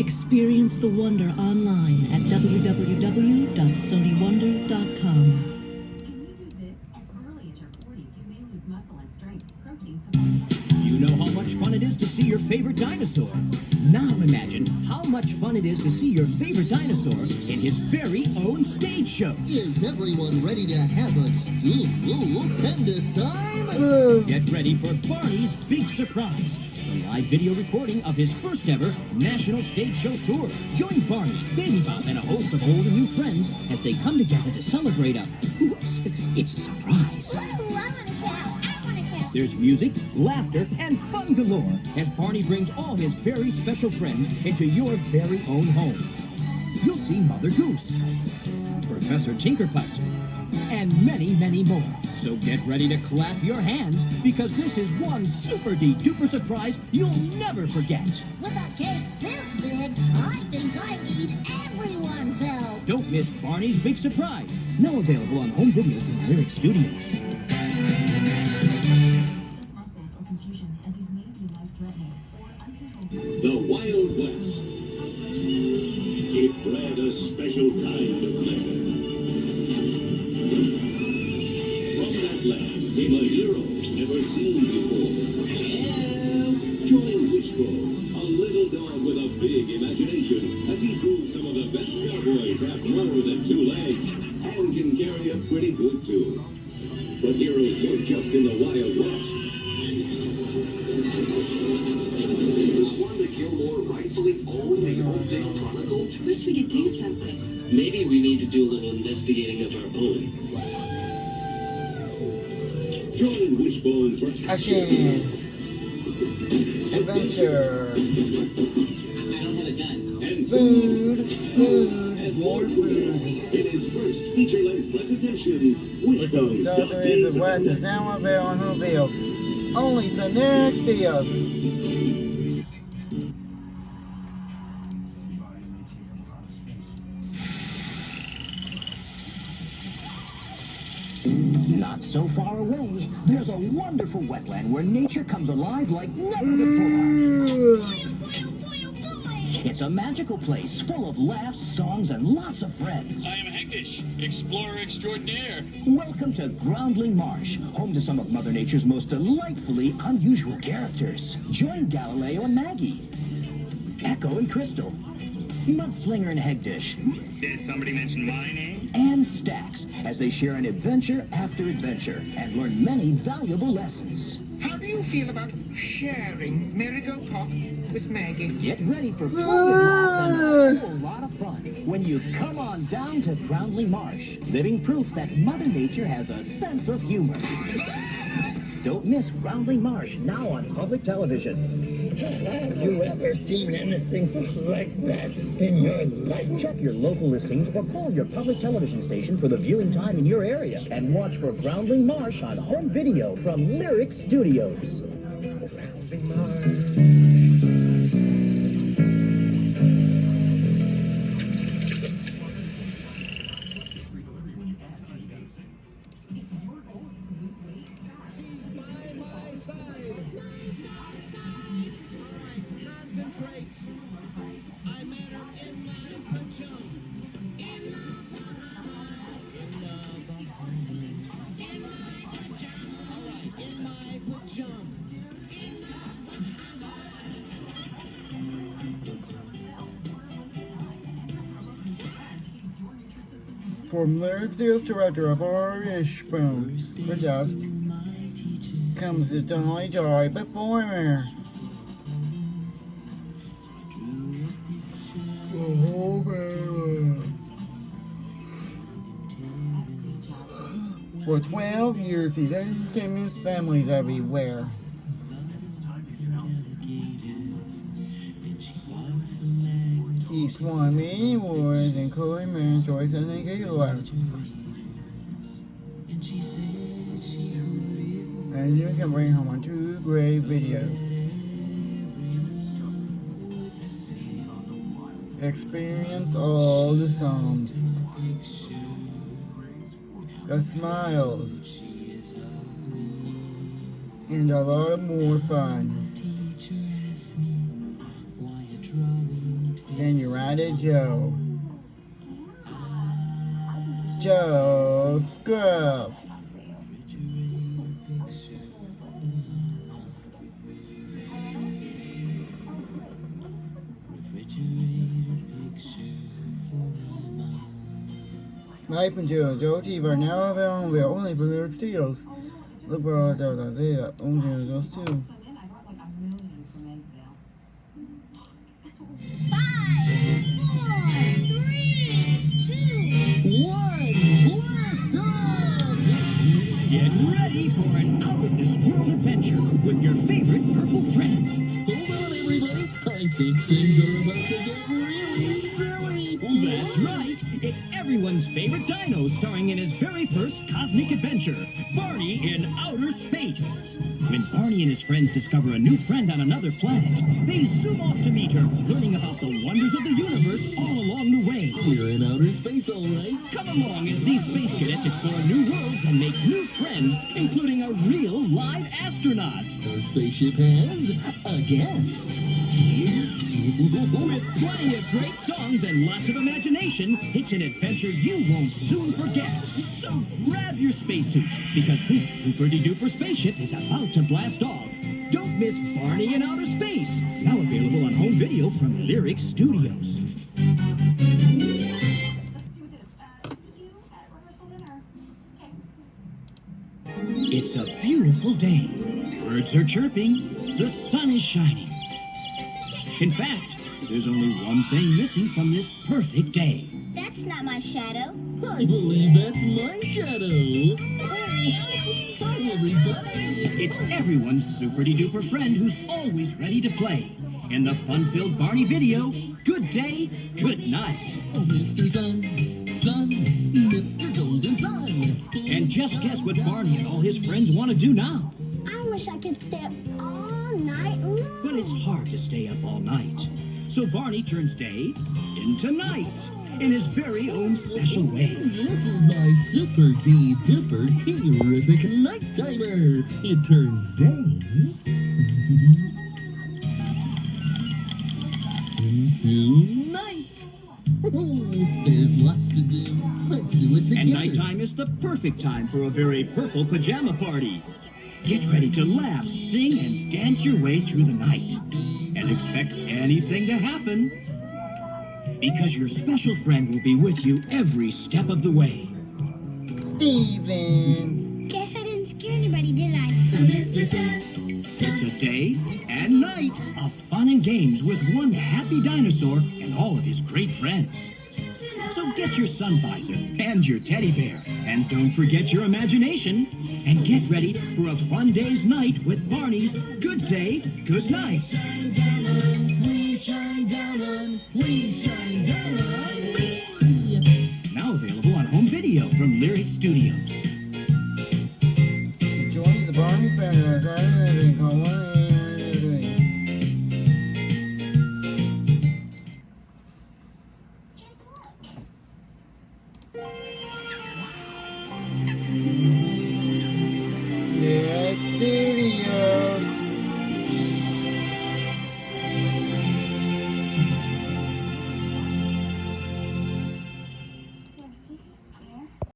Experience the wonder online at www.sonywonder.com. Can you do this as early as your 40s? You may lose muscle and strength. Protein supports. You know how much fun it is to see your favorite dinosaur. Now imagine how much fun it is to see your favorite dinosaur in his very own stage show. Is everyone ready to have a stupendous time? Get ready for Barney's Big Surprise, the live video recording of his first ever national stage show tour. Join Barney, Baby Bop, and a host of old and new friends as they come together to celebrate oops, it's a surprise. Ooh, I want to tell. There's music, laughter, and fun galore as Barney brings all his very special friends into your very own home. You'll see Mother Goose, Professor Tinkerput, and many, many more. So get ready to clap your hands because this is one super-duper surprise you'll never forget. With a cake this big, I think I need everyone's help. Don't miss Barney's Big Surprise, now available on home video from Lyrick Studios. The Wild West. It bred a special kind of man. From that land came a hero never seen before. Join Wishbone, a little dog with a big imagination, as he proves some of the best cowboys have more than two legs and can carry a pretty good tune. But heroes weren't just in the Wild West. Rightfully own the Oakdale Chronicle? I wish we could do something. Maybe we need to do a little investigating of our own. Join Wishbone for action, adventure, I don't have a gun. And food, and more food. In his first feature-length presentation, Wishbone Doctor is the West is now available on home video. Only the next videos. Not so far away, there's a wonderful wetland where nature comes alive like never before. It's a magical place full of laughs, songs, and lots of friends. I am Hectish, explorer extraordinaire. Welcome to Groundling Marsh, home to some of Mother Nature's most delightfully unusual characters. Join Galileo and Maggie, Echo and Crystal, Mudslinger and Hegdish. Did somebody mention my name? And Stax, as they share an adventure after adventure and learn many valuable lessons. How do you feel about sharing Miracle Pop with Maggie? Get ready for plenty of laughs and a whole lot of fun when you come on down to Groundling Marsh, living proof that Mother Nature has a sense of humor. Don't miss Groundling Marsh, now on public television. Have you ever seen anything like that in your life? Check your local listings or call your public television station for the viewing time in your area. And watch for Groundling Marsh on home video from Lyrick Studios. Groundling Marsh. From Lyrick Studios director of Barneys Big Surprise comes the Jolly Joy performer. For 12 years, he's entertained families everywhere. He's won many awards, including Main Choice and the Award. And you can bring home 2 great videos. Experience all the songs, the smiles, and a lot of more fun. Then you ride it, Joe. Joe Scruffs. Life and Joe TV are now available only for Lyrick Studios. Look for all those there. Only those two. 5, 4, 3, 2, 1, blast off! Get ready for an out-of-this-world adventure with your favorite purple friend. Hold on, everybody. I think things are about to get really silly. That's right. It's everyone's favorite dino starring in his very first cosmic adventure, Barney in Outer Space. When Barney and his friends discover a new friend on another planet, they zoom off to meet her, learning about the wonders of the universe all along the way. We're in outer space, all right. Come along as these space cadets explore new worlds and make new friends, including a real live astronaut. Our spaceship has a guest. With plenty of great songs and lots of imagination, it's an adventure you won't soon forget. So grab your spacesuits, because this super-de-duper spaceship is about to blast off. Don't miss Barney in Outer Space, now available on home video from Lyrick Studios. Let's do this. See you at rehearsal dinner. Okay. It's a beautiful day. Birds are chirping. The sun is shining. In fact, there's only one thing missing from this perfect day. That's not my shadow. I believe that's my shadow. Hi, everybody. It's everyone's super-de-duper friend who's always ready to play. In the fun-filled Barney video, Good Day, Good Night. Oh, Mr. Sun, Mr. Golden Sun. And just guess what Barney and all his friends want to do now. I wish I could stay up all night long. But it's hard to stay up all night. So Barney turns day into night in his very own special way. This is my super-de-duper terrific night timer. It turns day into night. There's lots to do. Let's do it together. And nighttime is the perfect time for a very purple pajama party. Get ready to laugh, sing, and dance your way through the night. And expect anything to happen. Because your special friend will be with you every step of the way. Steven. Guess I didn't scare anybody, did I? It's a day and night of fun and games with one happy dinosaur and all of his great friends. So get your sun visor and your teddy bear. And don't forget your imagination. And get ready for a fun day's night with Barney's Good Day, Good Night. We shine down on, we shine down on me. Now available on home video from Lyrick Studios. Join the Barney family.